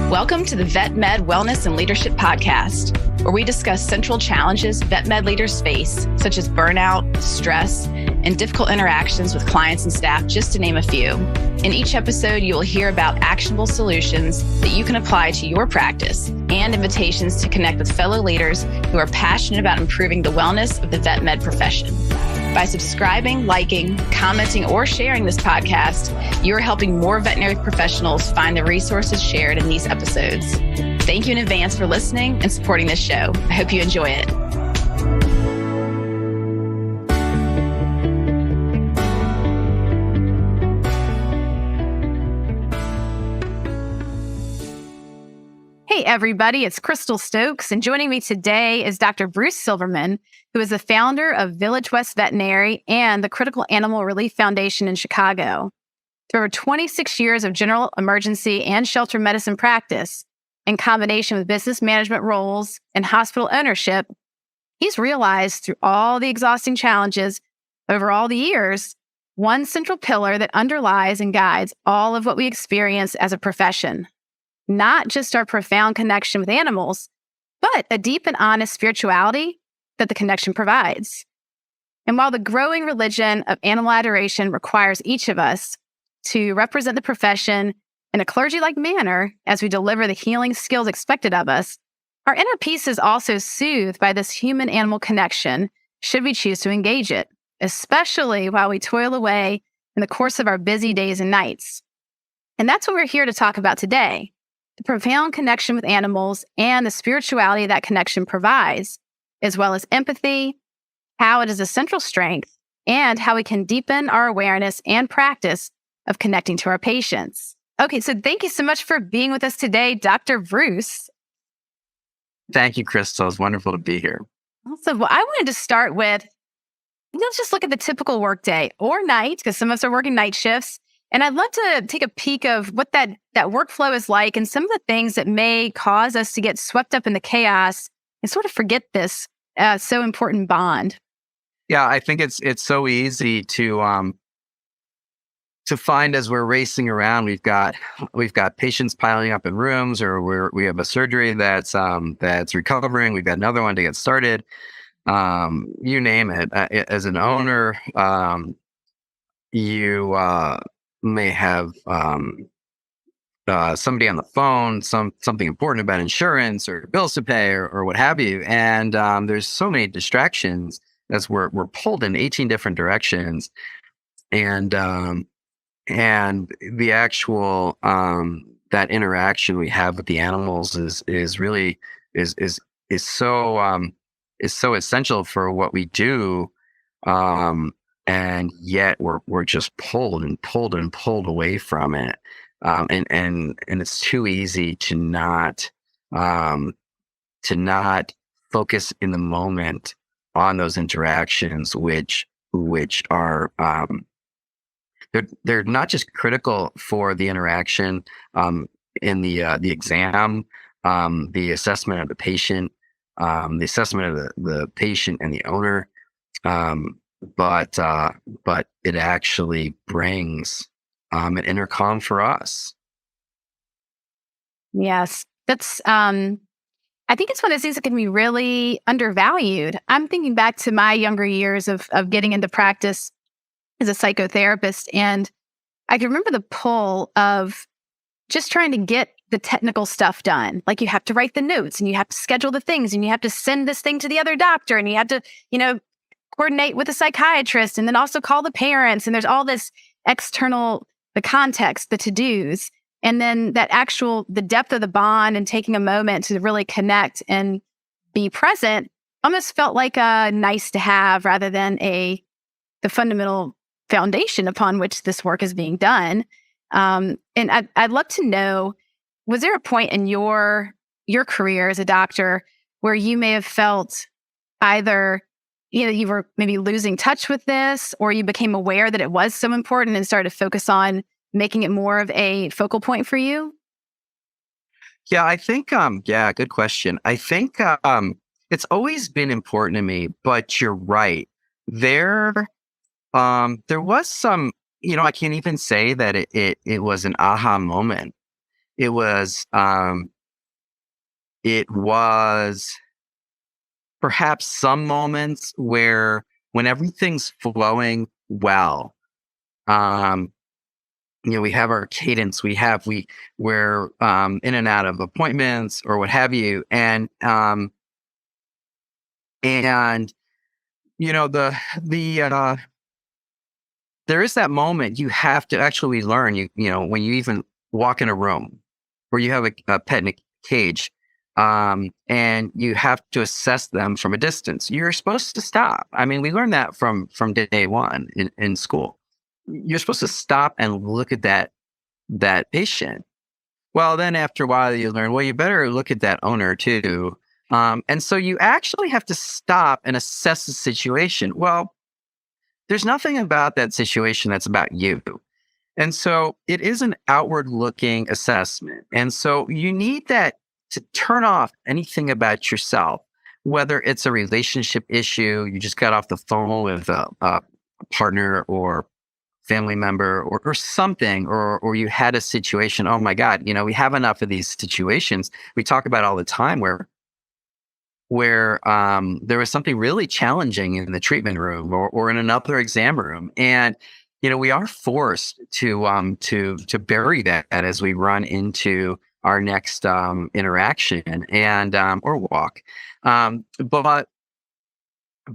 Welcome to the Vet Med Wellness and Leadership Podcast, where we discuss central challenges vet med leaders face, such as burnout, stress, and difficult interactions with clients and staff, just to name a few. In each episode, you will hear about actionable solutions that you can apply to your practice and invitations to connect with fellow leaders who are passionate about improving the wellness of the vet med profession. By subscribing, liking, commenting, or sharing this podcast, you are helping more veterinary professionals find the resources shared in these episodes. Thank you in advance for listening and supporting this show. I hope you enjoy it. Hey, everybody, it's Crystal Stokes, and joining me today is Dr. Bruce Silverman, who is the founder of Village West Veterinary and the Critical Animal Relief Foundation in Chicago. Through over 26 years of general emergency and shelter medicine practice, in combination with business management roles and hospital ownership, he's realized through all the exhausting challenges over all the years, one central pillar that underlies and guides all of what we experience as a profession. Not just our profound connection with animals, but a deep and honest spirituality that the connection provides. And while the growing religion of animal adoration requires each of us to represent the profession in a clergy-like manner as we deliver the healing skills expected of us, our inner peace is also soothed by this human-animal connection should we choose to engage it, especially while we toil away in the course of our busy days and nights. And that's what we're here to talk about today. The profound connection with animals and the spirituality that connection provides, as well as empathy, how it is a central strength, and how we can deepen our awareness and practice of connecting to our patients. Okay, so thank you so much for being with us today, Dr. Bruce. Thank you, Crystal. It's wonderful to be here. Awesome. Well, I wanted to start with, let's just look at the typical workday or night, because some of us are working night shifts. And I'd love to take a peek of what that workflow is like and some of the things that may cause us to get swept up in the chaos and sort of forget this so important bond. Yeah, I think it's so easy to find as we're racing around. We've got patients piling up in rooms, or we have a surgery that's recovering. We've got another one to get started. You name it. As an owner, you may have somebody on the phone, something important about insurance or bills to pay or what have you. And there's so many distractions as we're pulled in 18 different directions. And the actual that interaction we have with the animals is really so essential for what we do. And yet we're just pulled away from it, and it's too easy to not focus in the moment on those interactions, which are they're not just critical for the interaction in the exam, the assessment of the patient, the assessment of the patient and the owner. But it actually brings an intercom for us. Yes, that's. I think it's one of those things that can be really undervalued. I'm thinking back to my younger years of getting into practice as a psychotherapist, and I can remember the pull of just trying to get the technical stuff done. Like, you have to write the notes, and you have to schedule the things, and you have to send this thing to the other doctor, and you have to, coordinate with a psychiatrist, and then also call the parents. And there's all this external, the context, the to-dos, and then the depth of the bond and taking a moment to really connect and be present almost felt like a nice to have rather than the fundamental foundation upon which this work is being done. And I'd love to know, was there a point in your career as a doctor where you may have felt either you were maybe losing touch with this, or you became aware that it was so important and started to focus on making it more of a focal point for you? Yeah, I think, good question. I think it's always been important to me, but you're right. There was some, I can't even say that it was an aha moment. It was it was perhaps some moments where when everything's flowing well, um, we have our cadence, we're in and out of appointments or what have you, and the there is that moment you have to actually learn. When you even walk in a room where you have a pet in a cage, and you have to assess them from a distance. You're supposed to stop. I mean, we learned that from day one in school. You're supposed to stop and look at that patient. Well, then after a while, you learn, well, you better look at that owner too. And so you actually have to stop and assess the situation. Well, there's nothing about that situation that's about you. And so it is an outward looking assessment. And so you need that to turn off anything about yourself, whether it's a relationship issue, you just got off the phone with a partner or family member or something, or you had a situation. Oh my God, we have enough of these situations we talk about all the time where there was something really challenging in the treatment room or in another exam room. And, we are forced to bury that as we run into our next interaction and or walk.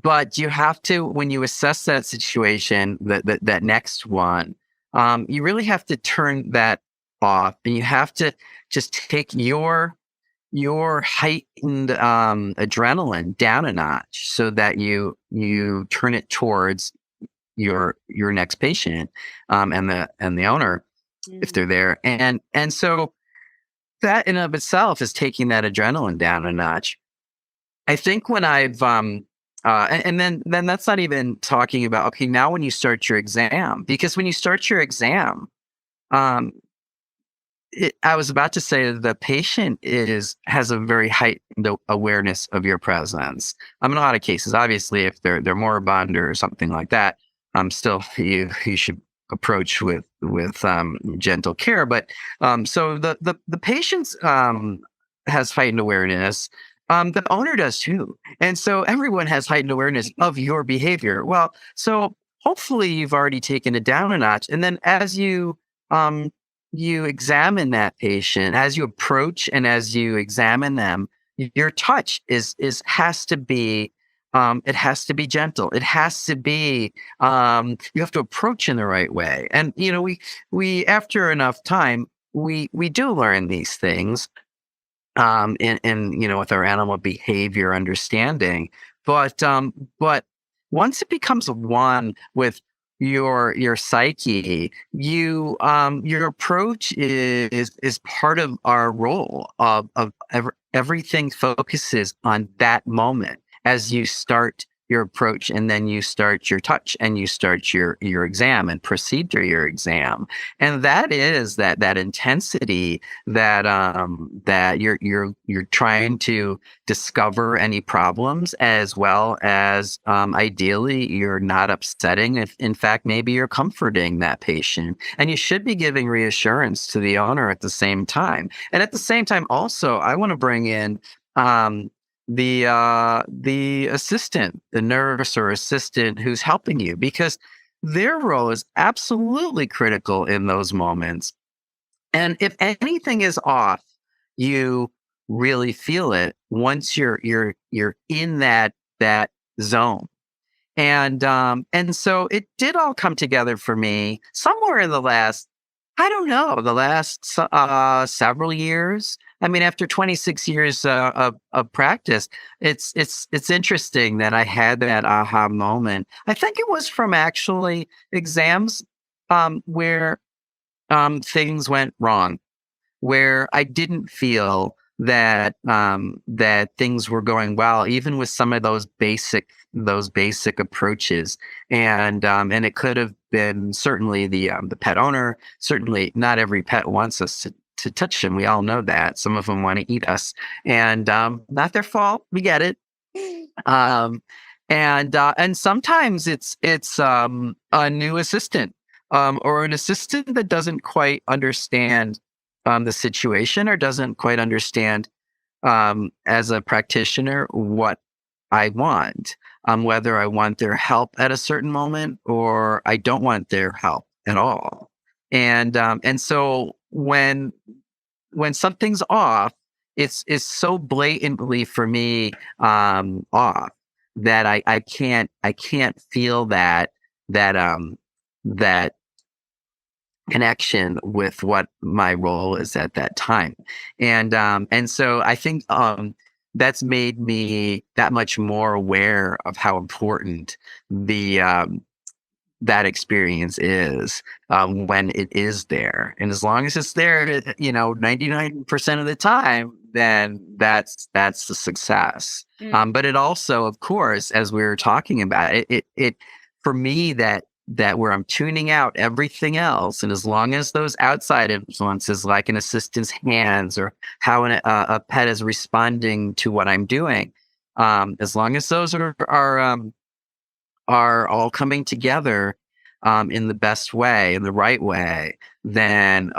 But you have to, when you assess that situation, that next one, you really have to turn that off, and you have to just take your heightened adrenaline down a notch so that you turn it towards your next patient, and the owner if they're there, and so that in of itself is taking that adrenaline down a notch. I think when I've and then that's not even talking about, okay, now when you start your exam, because when you start your exam, um I was about to say the patient has a very heightened awareness of your presence. In a lot of cases, obviously, if they're moribund or something like that, still you should approach with gentle care. But so the patient's has heightened awareness. The owner does too, and so everyone has heightened awareness of your behavior. Well, so hopefully you've already taken it down a notch, and then as um, you examine that patient, as you approach and as you examine them, your touch is has to be it has to be gentle. It has to be you have to approach in the right way. And we after enough time we do learn these things in with our animal behavior understanding. But once it becomes one with your psyche, your approach is part of our role everything focuses on that moment as you start your approach, and then you start your touch, and you start your exam and proceed through your exam. And that is that intensity that you're trying to discover any problems, as well as ideally you're not upsetting, if in fact maybe you're comforting that patient, and you should be giving reassurance to the owner at the same time. And at the same time also, I want to bring in um, the assistant, the nurse or assistant who's helping you, because their role is absolutely critical in those moments. And if anything is off, you really feel it once you're in that zone. And so it did all come together for me somewhere in the last, I don't know, the last several years. I mean, after 26 years of practice, it's interesting that I had that aha moment. I think it was from actually exams where things went wrong, where I didn't feel that things were going well, even with some of those basic approaches. And it could have been certainly the pet owner. Certainly, not every pet wants us to touch them. We all know that. Some of them want to eat us, and not their fault. We get it. Um, and sometimes it's a new assistant, or an assistant that doesn't quite understand the situation or doesn't quite understand as a practitioner what I want, whether I want their help at a certain moment or I don't want their help at all. And so when something's off, it's so blatantly for me off that I can't feel that connection with what my role is at that time. And so I think that's made me that much more aware of how important the that experience is when it is there. And as long as it's there, 99% of the time, then that's the success. But it also, of course, as we were talking about it for me that where I'm tuning out everything else, and as long as those outside influences, like an assistant's hands or how a pet is responding to what I'm doing, as long as those are all coming together in the best way, in the right way, then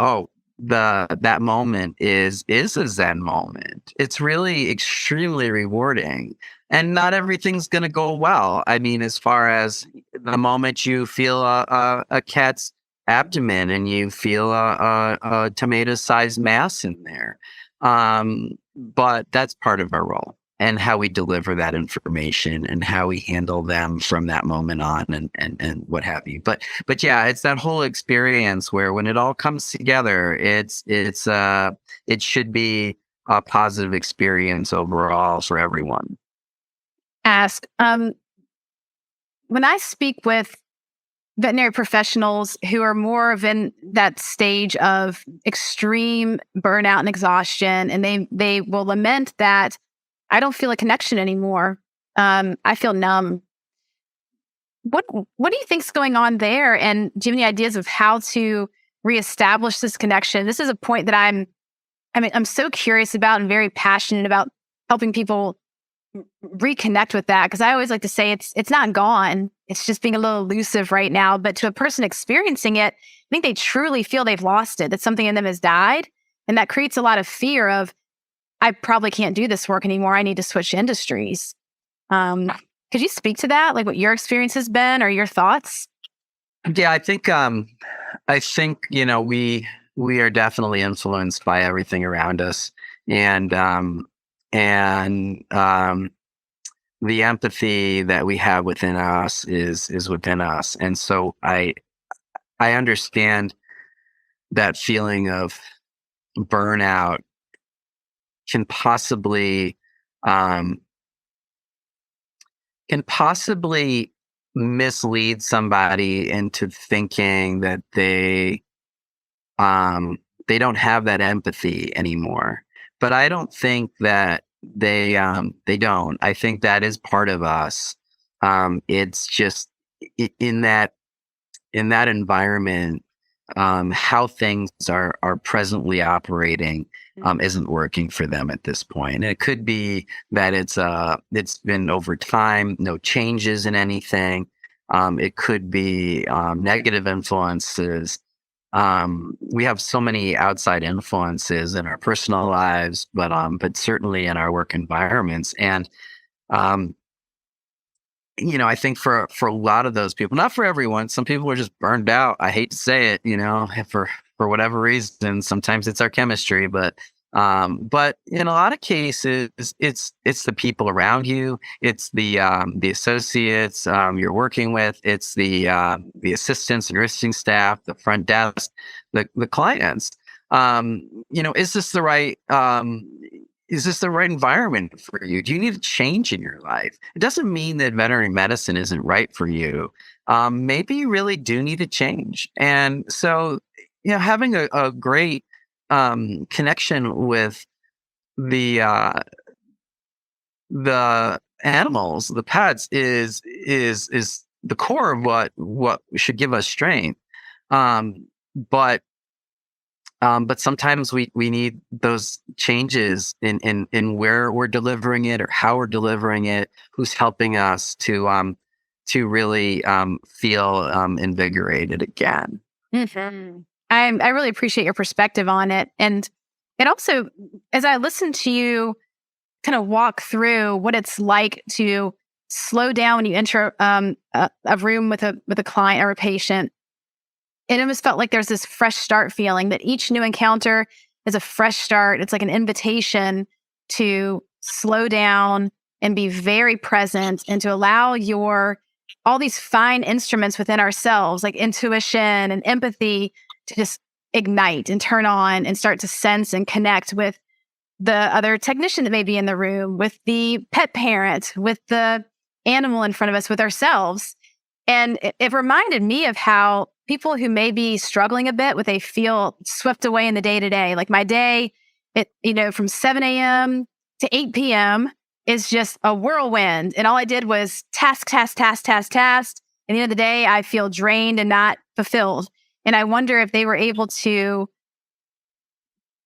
that moment is a Zen moment. It's really extremely rewarding. And not everything's going to go well. I mean, as far as the moment you feel a cat's abdomen and you feel a tomato-sized mass in there, but that's part of our role and how we deliver that information and how we handle them from that moment on and what have you. But yeah, it's that whole experience where when it all comes together, it should be a positive experience overall for everyone. Ask when I speak with veterinary professionals who are more of in that stage of extreme burnout and exhaustion, and they will lament that I don't feel a connection anymore. I feel numb. What do you think's going on there? And do you have any ideas of how to reestablish this connection? This is a point that I'm so curious about and very passionate about helping people reconnect with that, because I always like to say it's not gone. It's just being a little elusive right now. But to a person experiencing it, I think they truly feel they've lost it. That something in them has died. And that creates a lot of fear of, I probably can't do this work anymore. I need to switch industries. Could you speak to that? Like what your experience has been or your thoughts? Yeah, I think we are definitely influenced by everything around us, and the empathy that we have within us is within us, and so I understand that feeling of burnout can possibly um, mislead somebody into thinking that they don't have that empathy anymore. But I don't think that they don't. I think that is part of us. It's just in that environment, how things are presently operating isn't working for them at this point. And it could be that it's been over time, no changes in anything. It could be negative influences. We have so many outside influences in our personal lives, but certainly in our work environments. And um, I think for a lot of those people, not for everyone, some people are just burned out. I hate to say it, for whatever reason. Sometimes it's our chemistry, but in a lot of cases, it's the people around you, it's the associates you're working with, it's the assistants and nursing staff, the front desk, the clients. Is this the right environment for you? Do you need a change in your life? It doesn't mean that veterinary medicine isn't right for you. Maybe you really do need a change. And so, having a great connection with the the animals, the pets, is the core of what should give us strength. Um, but but sometimes we need those changes in where we're delivering it or how we're delivering it, who's helping us to really feel invigorated again. Mhm. I really appreciate your perspective on it. And it also, as I listen to you kind of walk through what it's like to slow down when you enter a room with a client or a patient, it almost felt like there's this fresh start feeling that each new encounter is a fresh start. It's like an invitation to slow down and be very present and to allow your all these fine instruments within ourselves, like intuition and empathy, to just ignite and turn on and start to sense and connect with the other technician that may be in the room, with the pet parent, with the animal in front of us, with ourselves. And it reminded me of how people who may be struggling a bit with they feel swept away in the day to day. Like my day, from 7 a.m. to 8 p.m. is just a whirlwind. And all I did was task, task, task, task, task. At the end of the day, I feel drained and not fulfilled. And I wonder if they were able to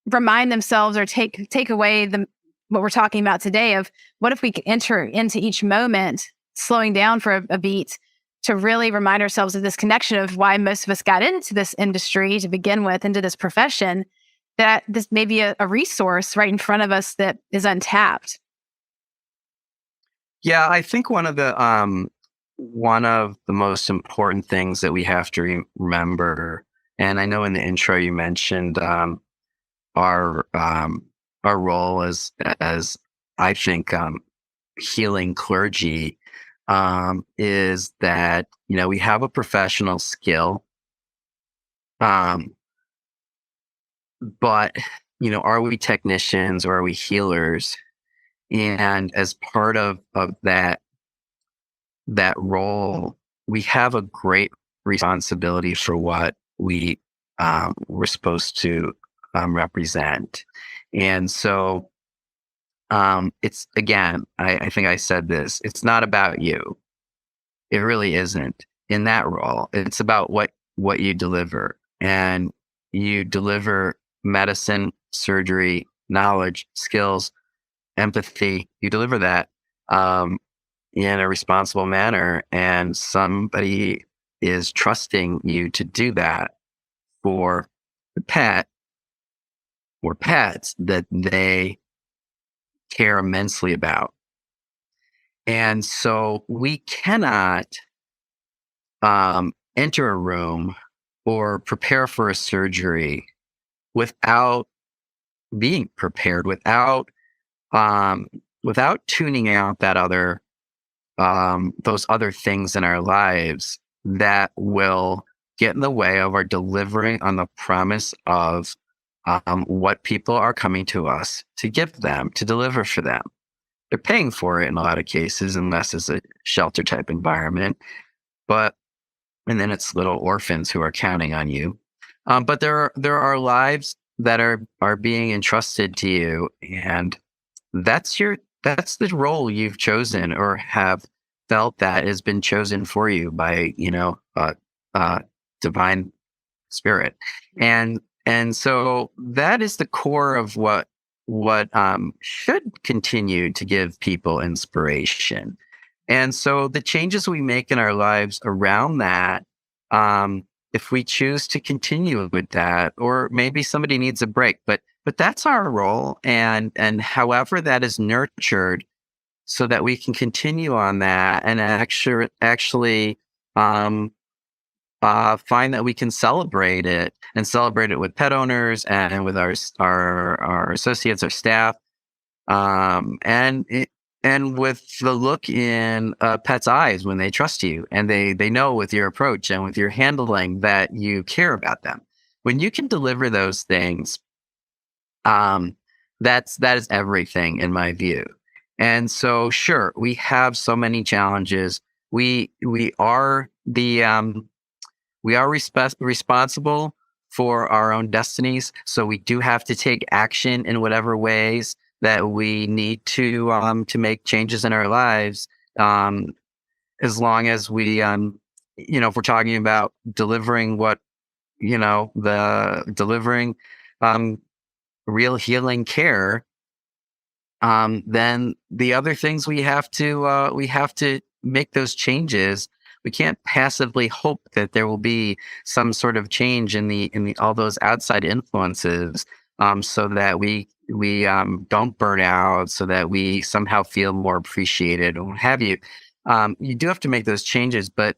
remind themselves or take away what we're talking about today of what if we could enter into each moment, slowing down for a beat, to really remind ourselves of this connection of why most of us got into this industry to begin with, into this profession, that this may be a resource right in front of us that is untapped. Yeah, I think one of the most important things that we have to remember, and I know in the intro you mentioned our our role as I think healing clergy, is that we have a professional skill, um, but are we technicians or are we healers? And as part of that role, we have a great responsibility for what we're supposed to represent. And so it's again, I think I said this, it's not about you. It really isn't in that role. It's about what you deliver. And you deliver medicine, surgery, knowledge, skills, empathy. You deliver that in a responsible manner. And somebody is trusting you to do that for the pet or pets that they care immensely about. And so we cannot enter a room or prepare for a surgery without being prepared, um, without tuning out those other things in our lives that will get in the way of our delivering on the promise of what people are coming to us to give them, to deliver for them. They're paying for it in a lot of cases, unless it's a shelter type environment. But and then it's little orphans who are counting on you. But there are lives that are being entrusted to you, and that's the role you've chosen or have felt that has been chosen for you by divine spirit, and so that is the core of what should continue to give people inspiration. And so the changes we make in our lives around that, if we choose to continue with that, or maybe somebody needs a break, but that's our role, and however that is nurtured, so that we can continue on that and actually um, find that we can celebrate it with pet owners and with our associates, our staff, and with the look in a pet's eyes when they trust you and they know with your approach and with your handling that you care about them. When you can deliver those things, um, that is everything in my view. And so, sure, we have so many challenges. We are responsible for our own destinies. So we do have to take action in whatever ways that we need to make changes in our lives. Um, as long as if we're talking about delivering delivering um, real healing care, then the other things we have to make those changes We can't passively hope that there will be some sort of change in the all those outside influences, so that we don't burn out, so that we somehow feel more appreciated or what have you. You do have to make those changes, but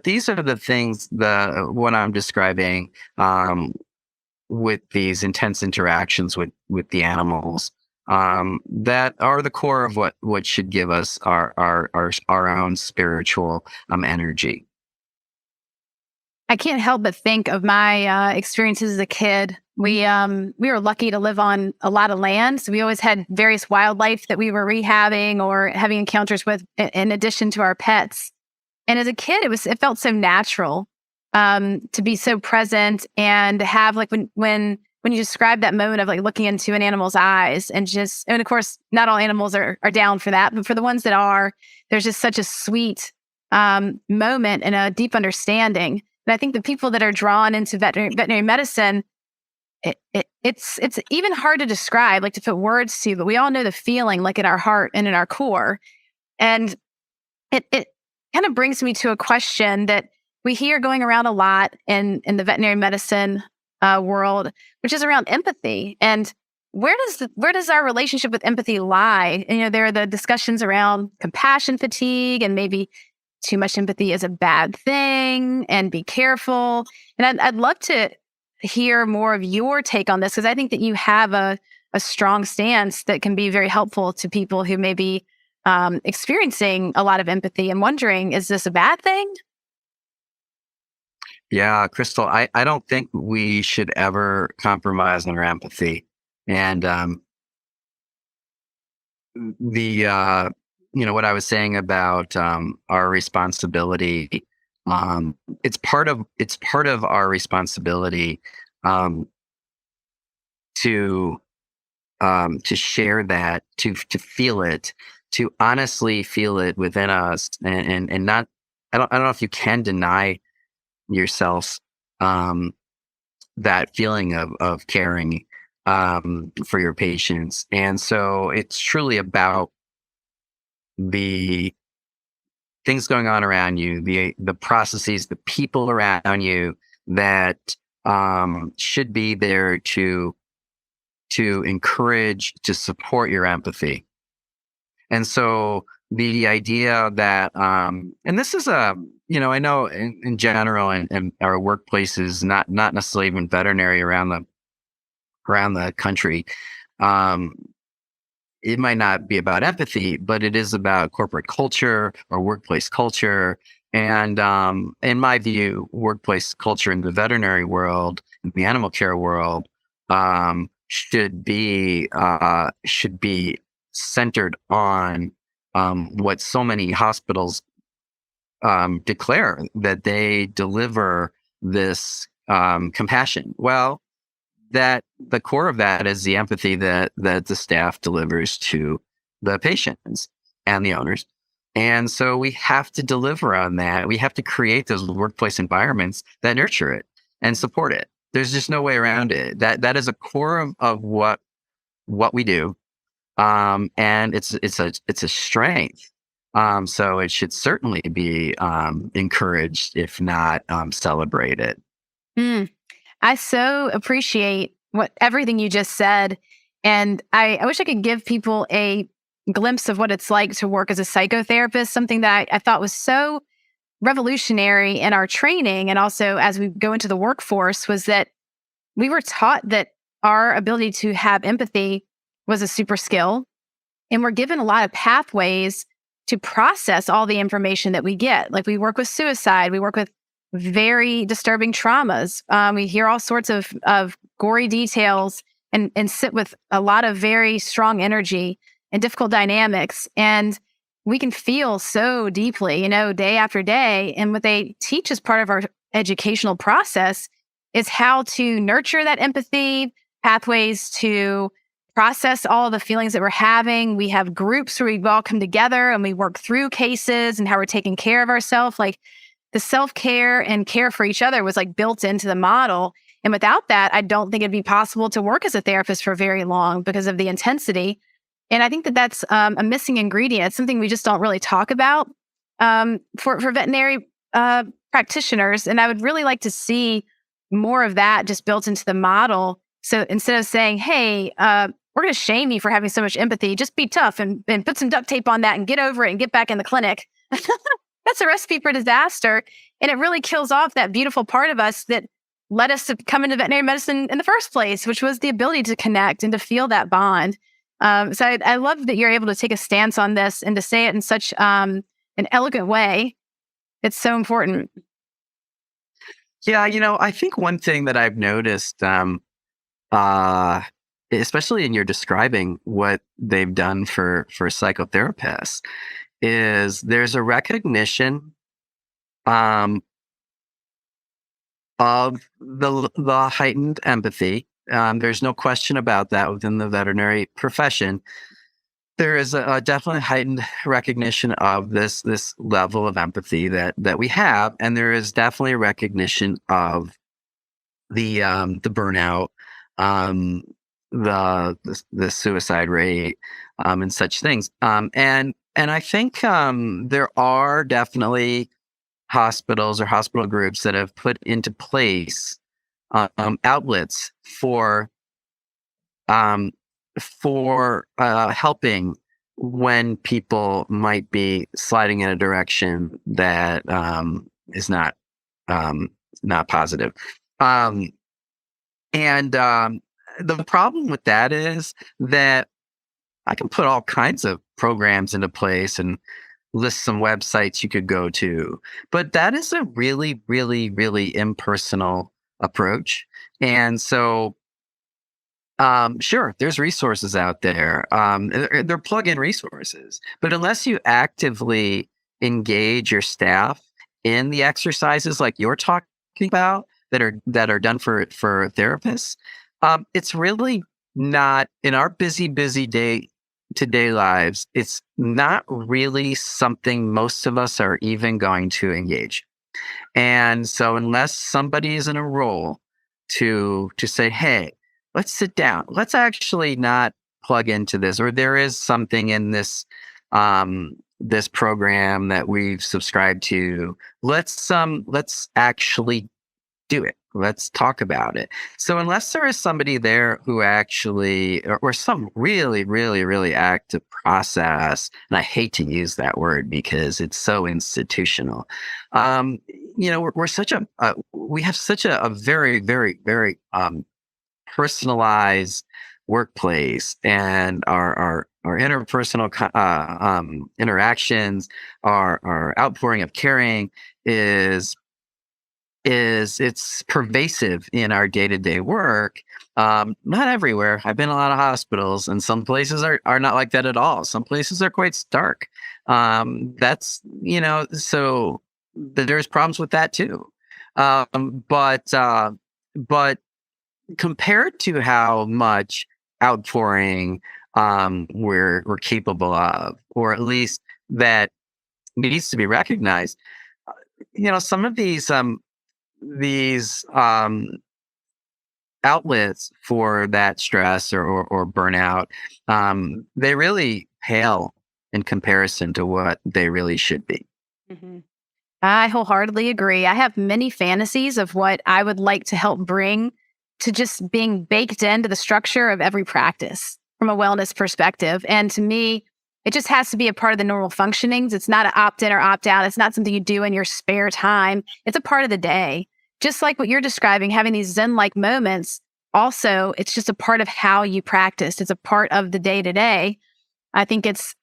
these are the things, the what I'm describing, with these intense interactions with the animals, that are the core of what should give us our own spiritual energy. I can't help but think of my experiences as a kid. We were lucky to live on a lot of land, so we always had various wildlife that we were rehabbing or having encounters with, in addition to our pets. And as a kid, it felt so natural, to be so present and to have, like, when you describe that moment of like looking into an animal's eyes and of course not all animals are down for that, but for the ones that are, there's just such a sweet moment and a deep understanding. And I think the people that are drawn into veterinary medicine, it's even hard to describe, like to put words to, but we all know the feeling, like in our heart and in our core. And it kind of brings me to a question that we hear going around a lot in the veterinary medicine world, which is around empathy. And where does our relationship with empathy lie? And, there are the discussions around compassion fatigue, and maybe too much empathy is a bad thing, and be careful. And I'd love to hear more of your take on this, because I think that you have a strong stance that can be very helpful to people who may be experiencing a lot of empathy and wondering, is this a bad thing? Yeah, Crystal, I don't think we should ever compromise on our empathy. And the what I was saying about our responsibility, it's part of our responsibility, um, to to share that, to feel it, to honestly feel it within us, and not. I don't know if you can deny yourself, um, that feeling of caring, for your patients. And so it's truly about the things going on around you, the processes, the people around you that should be there to encourage, to support your empathy. And so the idea that, and this is I know in general, in our workplaces, not necessarily even veterinary, around the country, um, it might not be about empathy, but it is about corporate culture or workplace culture. And in my view, workplace culture in the veterinary world, in the animal care world, should be centered on, what so many hospitals declare, that they deliver this compassion. Well, that the core of that is the empathy that the staff delivers to the patients and the owners. And so we have to deliver on that. We have to create those workplace environments that nurture it and support it. There's just no way around it. That is a core of what we do. And it's a strength. So it should certainly be encouraged, if not celebrated. Mm. I so appreciate everything you just said. And I wish I could give people a glimpse of what it's like to work as a psychotherapist, something that I thought was so revolutionary in our training. And also as we go into the workforce, was that we were taught that our ability to have empathy was a super skill. And we're given a lot of pathways to process all the information that we get. Like, we work with suicide, we work with very disturbing traumas. We hear all sorts of gory details, and sit with a lot of very strong energy and difficult dynamics. And we can feel so deeply, day after day. And what they teach as part of our educational process is how to nurture that empathy, pathways to process all of the feelings that we're having. We have groups where we all come together and we work through cases and how we're taking care of ourselves. Like, the self-care and care for each other was like built into the model. And without that, I don't think it'd be possible to work as a therapist for very long because of the intensity. And I think that that's a missing ingredient. It's something we just don't really talk about. for veterinary practitioners. And I would really like to see more of that just built into the model. So instead of saying, hey, we're going to shame you for having so much empathy, just be tough and put some duct tape on that and get over it and get back in the clinic. That's a recipe for disaster. And it really kills off that beautiful part of us that led us to come into veterinary medicine in the first place, which was the ability to connect and to feel that bond. So I love that you're able to take a stance on this and to say it in such an elegant way. It's so important. Yeah, I think one thing that I've noticed, uh, especially in your describing what they've done for psychotherapists, is there's a recognition um, of the heightened empathy. There's no question about that within the veterinary profession. There is a definitely heightened recognition of this level of empathy that we have, and there is definitely a recognition of the burnout, um, the suicide rate, and such things. And I think there are definitely hospitals or hospital groups that have put into place outlets um, for helping when people might be sliding in a direction that is um, not positive. Um, and the problem with that is that I can put all kinds of programs into place and list some websites you could go to, but that is a really, really, really impersonal approach. And so, sure, there's resources out there. They're plug-in resources, but unless you actively engage your staff in the exercises like you're talking about that are done for therapists, it's really not in our busy day to day lives. It's not really something most of us are even going to engage. And so unless somebody is in a role to say, hey, let's sit down, let's actually not plug into this, or there is something in this program that we've subscribed to. Let's actually do it. Let's talk about it. So unless there is somebody there who actually, or some really, really, really active process, and I hate to use that word because it's so institutional. Um, we're such we have such a very, very, very personalized workplace, and our interpersonal interactions, our outpouring of caring is it's pervasive in our day-to-day work. Not everywhere. I've been in a lot of hospitals, and some places are not like that at all. Some places are quite stark. That's so there's problems with that too. But compared to how much outpouring we're capable of, or at least that needs to be recognized, some of these outlets for that stress or burnout, they really pale in comparison to what they really should be. Mhm. I wholeheartedly agree. I have many fantasies of what I would like to help bring to just being baked into the structure of every practice from a wellness perspective. And to me, it just has to be a part of the normal functionings. It's not an opt in or opt out. It's not something you do in your spare time. It's a part of the day. Just like what you're describing, having these Zen like moments, also, it's just a part of how you practice. It's a part of the day to day. I think it's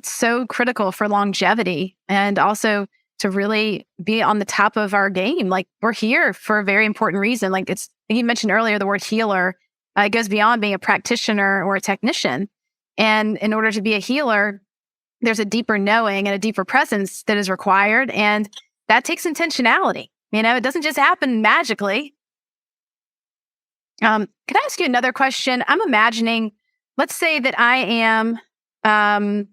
so critical for longevity and also to really be on the top of our game. Like we're here for a very important reason. Like you mentioned earlier, the word healer, it goes beyond being a practitioner or a technician. And in order to be a healer, there's a deeper knowing and a deeper presence that is required. And that takes intentionality. It doesn't just happen magically. Can I ask you another question? I'm imagining, let's say that I am a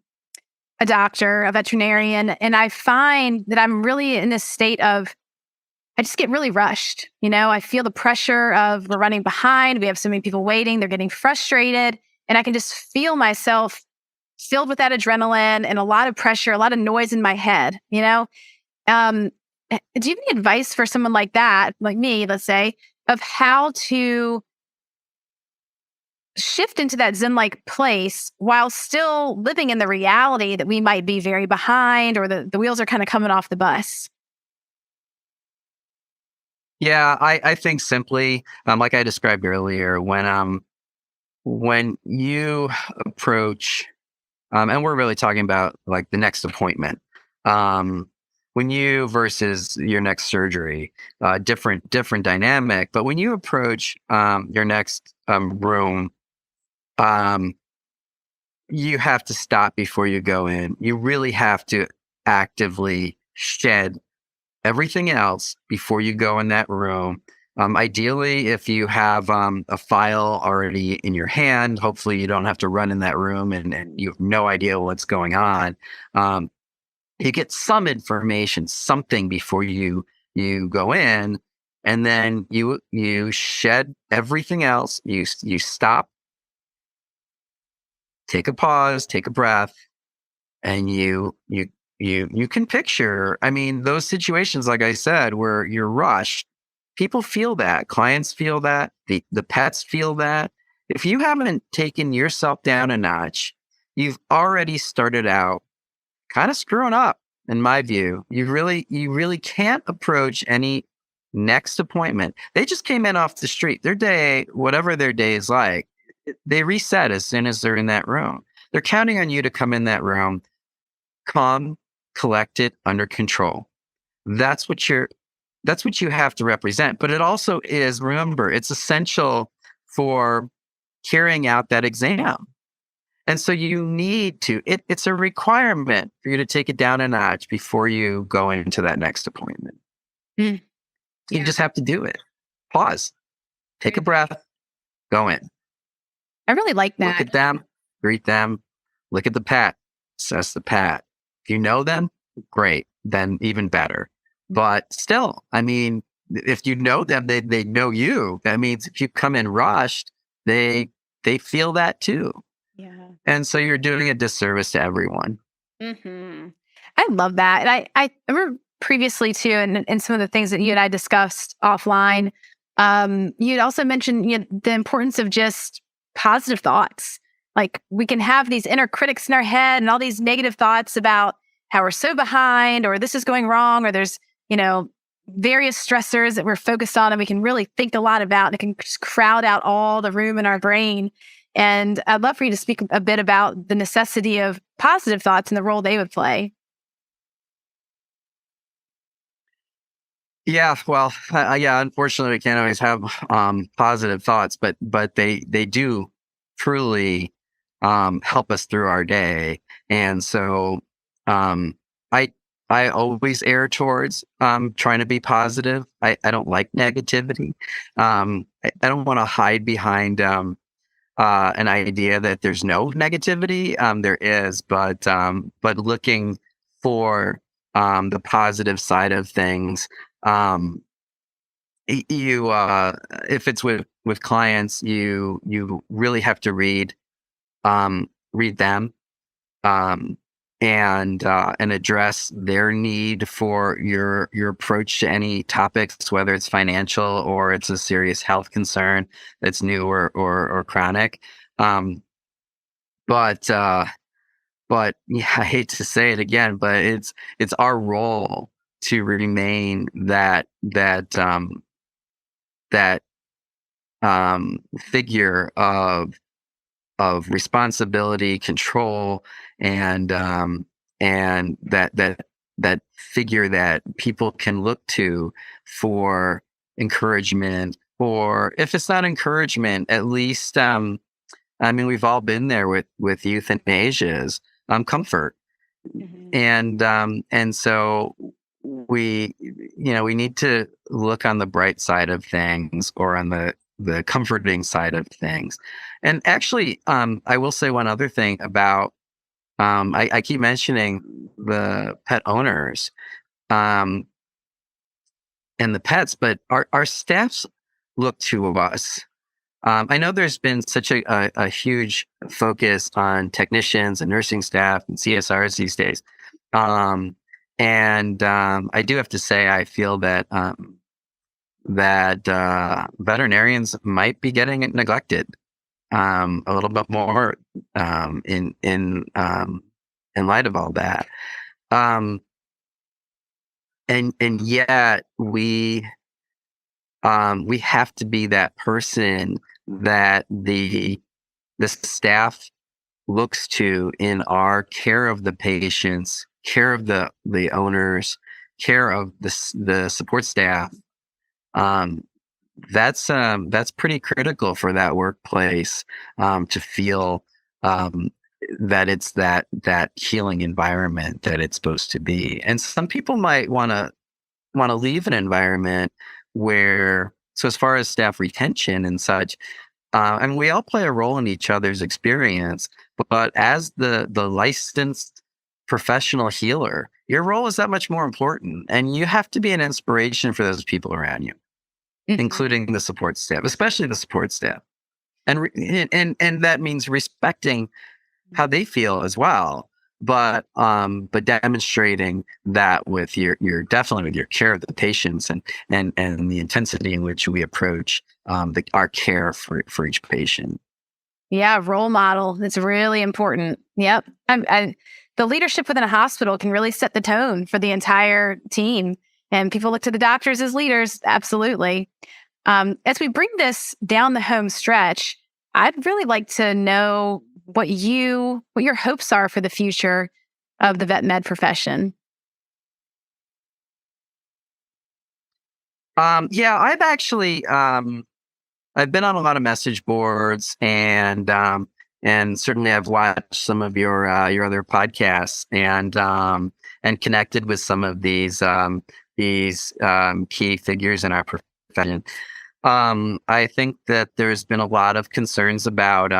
doctor, a veterinarian, and I find that I'm really in this state of, I just get really rushed. I feel the pressure of we're running behind. We have so many people waiting. They're getting frustrated. And I can just feel myself filled with that adrenaline and a lot of pressure, a lot of noise in my head, Um, do you have any advice for someone like that, like me, let's say, of how to shift into that Zen like place while still living in the reality that we might be very behind or the wheels are kind of coming off the bus? Yeah, I think simply, like I described earlier, when you approach, and we're really talking about like the next appointment, um, when you versus your next surgery, different dynamic. But when you approach your next room, um, you have to stop before you go in. You really have to actively shed everything else before you go in that room. Ideally, if you have a file already in your hand, hopefully you don't have to run in that room and you have no idea what's going on. Um, you get some information, something before you go in, and then you shed everything else. You stop, take a pause, take a breath, and you can picture, I mean, those situations, like I said, where you're rushed, people feel that, clients feel that, the pets feel that. If you haven't taken yourself down a notch, you've already started out kind of screwing up, in my view. You really can't approach any next appointment. They just came in off the street, their day, whatever their day is like, they reset as soon as they're in that room. They're counting on you to come in that room calm, collected, under control. That's what you're that's what you have to represent. But it also is, remember, it's essential for carrying out that exam. And so you need to, it's a requirement for you to take it down a notch before you go into that next appointment. Mm, You yeah. just have to do it. Pause, take a Mm. breath, go in, I really like look that. at them, greet them, look at the pet, assess the pet. If you know them, great, then even better. But still, I mean, if you know them, they know you. That means if you come in rushed, they they feel that too. Yeah. And so you're doing a disservice to everyone. Hmm. I love that. And I remember previously too, and some of the things that you and I discussed offline, you'd also mentioned the importance of just positive thoughts. Like we can have these inner critics in our head and all these negative thoughts about how we're so behind or this is going wrong or there's, you know, various stressors that we're focused on and we can really think a lot about and it can just crowd out all the room in our brain. And I'd love for you to speak a bit about the necessity of positive thoughts and the role they would play. Yeah, well, yeah. Unfortunately, we can't always have positive thoughts, but they do truly help us through our day. And so, um, I I always err towards trying to be positive. I don't like negativity. I don't want to hide behind an idea that there's no negativity. There is, but looking for the positive side of things. Um, you if it's with clients, you really have to read them, um, and address their need for your approach to any topics, whether it's financial or it's a serious health concern that's new or chronic. Um, but but yeah, I hate to say it again, but it's our role to remain that figure of responsibility, control, and that figure that people can look to for encouragement, or if it's not encouragement, at least I mean, we've all been there with euthanasias, comfort, Mhm. and so we need to look on the bright side of things or on the comforting side of things. And actually, I will say one other thing about I keep mentioning the pet owners um, and the pets, but our staffs look to us I know there's been such a huge focus on technicians and nursing staff and CSRs these days. Um, and I do have to say, I feel that veterinarians might be getting neglected a little bit more in light of all that. Um, and yet we have to be that person that the staff looks to in our care of the patients, care of the owners, care of the support staff. Um, that's pretty critical for that workplace to feel um, that it's that healing environment that it's supposed to be. And some people might want to leave an environment where, so as far as staff retention and such, and we all play a role in each other's experience, but as the licensed professional healer, your role is that much more important, and you have to be an inspiration for those people around you, Mhm. including the support staff, especially the support staff, and that means respecting how they feel as well. But demonstrating that with your definitely with your care of the patients and the intensity in which we approach our care for each patient. Yeah, role model. It's really important. Yep. The leadership within a hospital can really set the tone for the entire team. And people look to the doctors as leaders. Absolutely. As we bring this down the home stretch, I'd really like to know what your hopes are for the future of the vet med profession. Yeah, I've been on a lot of message boards and certainly I've watched some of your other podcasts and connected with some of these key figures in our profession. I think that there's been a lot of concerns about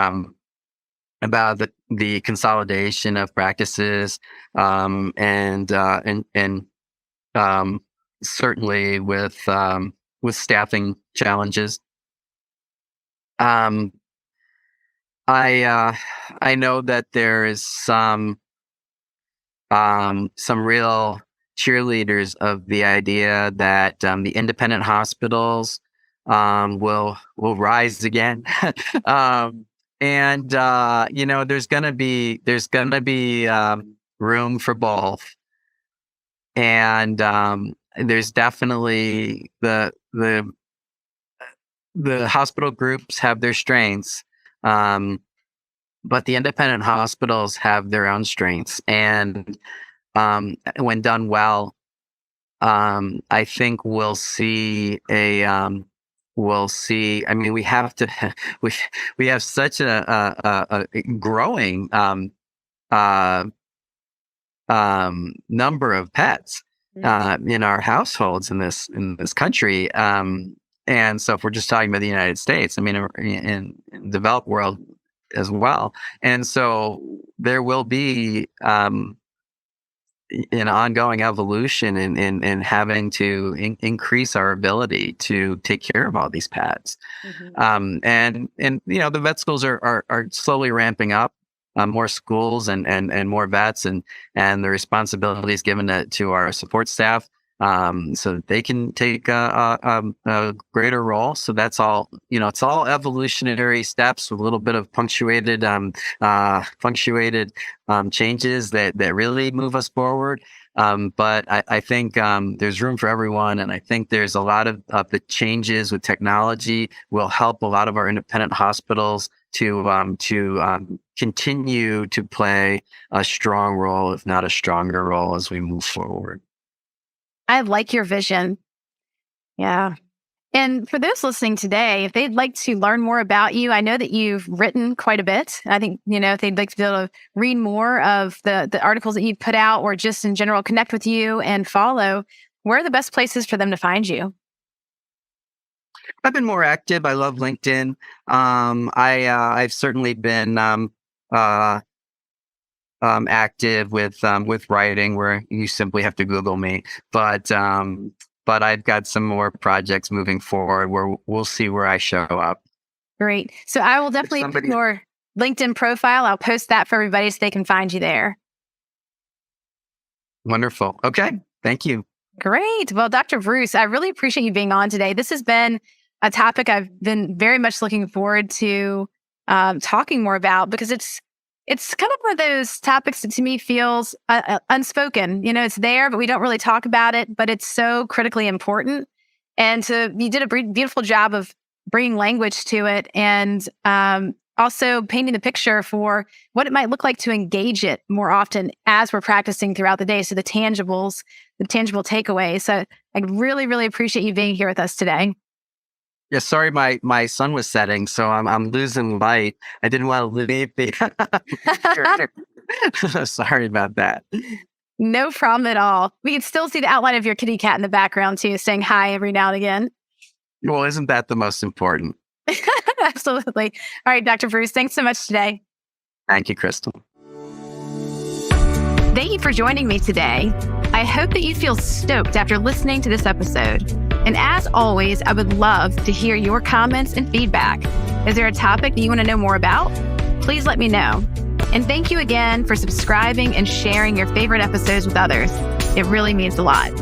the consolidation of practices and um, certainly with staffing challenges. Um, I I know that there is some real cheerleaders of the idea that the independent hospitals will rise again. um, and there's gonna be room for both, and there's definitely the hospital groups have their strengths. Um, but the independent hospitals have their own strengths, and when done well, I think we'll see. I mean, we have to we we have such a growing uh, number of pets in our households in this country. And so, if we're just talking about the United States, I mean, in the developed world as well, and so there will be an ongoing evolution in having to increase our ability to take care of all these pets. Mhm. And the vet schools are slowly ramping up. More schools and more vets and the responsibilities given to our support staff, so that they can take a greater role. So that's all. It's all evolutionary steps with a little bit of punctuated changes that really move us forward. But I think there's room for everyone, and I think there's a lot of the changes with technology will help a lot of our independent hospitals to continue to play a strong role, if not a stronger role, as we move forward. I like your vision. Yeah. And for those listening today, if they'd like to learn more about you, I know that you've written quite a bit. I think, if they'd like to be able to read more of the articles that you've put out or just in general connect with you and follow, where are the best places for them to find you? I've been more active. I love LinkedIn. I've certainly been uh, active with writing, where you simply have to Google me. But I've got some more projects moving forward where we'll see where I show up. Great. So I will definitely put your LinkedIn profile. I'll post that for everybody so they can find you there. Wonderful. Okay. Thank you. Great. Well, Dr. Bruce, I really appreciate you being on today. This has been a topic I've been very much looking forward to talking more about, because it's kind of one of those topics that to me feels unspoken. It's there, but we don't really talk about it, but it's so critically important. And you did a beautiful job of bringing language to it, and also painting the picture for what it might look like to engage it more often as we're practicing throughout the day. So the tangible takeaways. So I really, really appreciate you being here with us today. Yeah, sorry, my sun was setting, so I'm losing light. I didn't want to leave the. Sorry about that. No problem at all. We can still see the outline of your kitty cat in the background too, saying hi every now and again. Well, isn't that the most important? Absolutely. All right, Dr. Bruce, thanks so much today. Thank you, Crystal. Thank you for joining me today. I hope that you feel stoked after listening to this episode. And as always, I would love to hear your comments and feedback. Is there a topic that you want to know more about? Please let me know. And thank you again for subscribing and sharing your favorite episodes with others. It really means a lot.